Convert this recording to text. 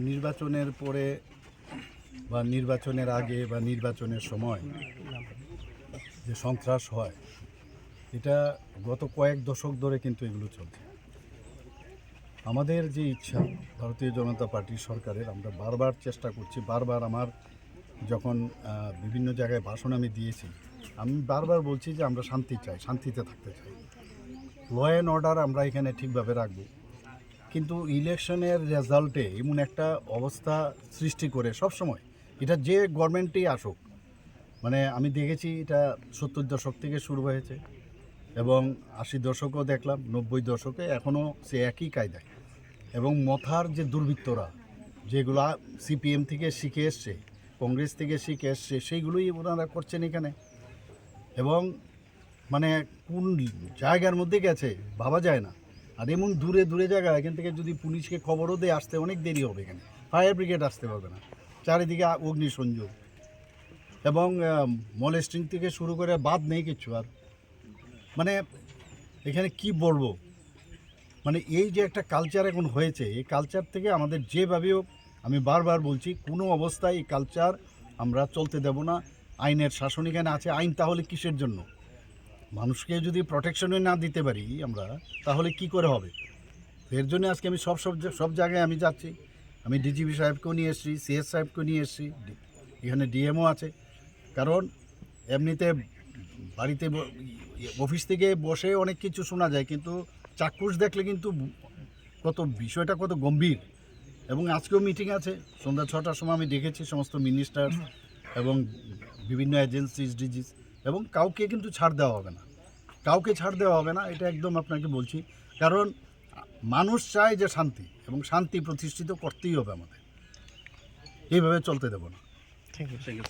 নির্বাচনের পরে বা নির্বাচনের আগে বা নির্বাচনের সময় যে সন্ত্রাস হয়, এটা গত কয়েক দশক ধরে কিন্তু এগুলো চলছে। আমাদের যে ইচ্ছা ভারতীয় জনতা পার্টি সরকারের, আমরা বারবার চেষ্টা করছি, বারবার আমার যখন বিভিন্ন জায়গায় ভাষণ আমি দিয়েছি, আমি বারবার বলছি যে আমরা শান্তি চাই, শান্তিতে থাকতে চাই, ল অ্যান্ড অর্ডার আমরা এখানে ঠিকভাবে রাখবো। কিন্তু ইলেকশনের রেজাল্টে এমন একটা অবস্থা সৃষ্টি করে সবসময়, এটা যে গভর্নমেন্টই আসুক, মানে আমি দেখেছি এটা 70 দশক থেকে শুরু হয়েছে এবং 80 দশকও দেখলাম, 90 দশকে এখনও সে একই কায়দায়। এবং মথার যে দুর্বৃত্তরা যেগুলো সিপিএম থেকে শিখে এসছে, কংগ্রেস থেকে শিখে এসছে, সেইগুলোই ওনারা করছেন এখানে। এবং মানে কোন জায়গার মধ্যে গেছে ভাবা যায় না। আর এমন দূরে দূরে জায়গা, এখান থেকে যদি পুলিশকে খবরও দিয়ে আসতে অনেক দেরি হবে, এখানে ফায়ার ব্রিগেড আসতে পারবে না, চারিদিকে অগ্নিসংযোগ এবং মলেস্টিং থেকে শুরু করে বাদ নেই কিছু। আর মানে এখানে কি বলবো, মানে এই যে একটা কালচার এখন হয়েছে, এই কালচার থেকে আমাদের যেভাবে হোক, আমি বারবার বলছি, কোনো অবস্থায় এই কালচার আমরা চলতে দেব না। আইনের শাসন এখানে আছে, আইন তাহলে কিসের জন্য? মানুষকে যদি প্রোটেকশনে না দিতে পারি আমরা, তাহলে কি করে হবে? এর জন্য আজকে আমি সব জায়গায় আমি যাচ্ছি। আমি ডিজিপি সাহেবকেও নিয়ে এসেছি, সিএস সাহেবকেও নিয়ে এসেছি, এখানে ডিএমও আছে। কারণ এমনিতে বাড়িতে অফিস থেকে বসে অনেক কিছু শোনা যায়, কিন্তু চাক্ষুষ দেখলে কিন্তু বিষয়টা কত গম্ভীর। এবং আজকেও মিটিং আছে সন্ধ্যা 6টার সময়, আমি দেখেছি সমস্ত মিনিস্টার এবং বিভিন্ন এজেন্সিস, ডিজিস, এবং কাউকে কিন্তু ছাড় দেওয়া হবে না, কাউকে ছাড় দেওয়া হবে না, এটা একদম আপনাকে বলছি। কারণ মানুষ চায় যে শান্তি, এবং শান্তি প্রতিষ্ঠিত করতেই হবে আমাদের, এইভাবে চলতে দেব না। Thank you.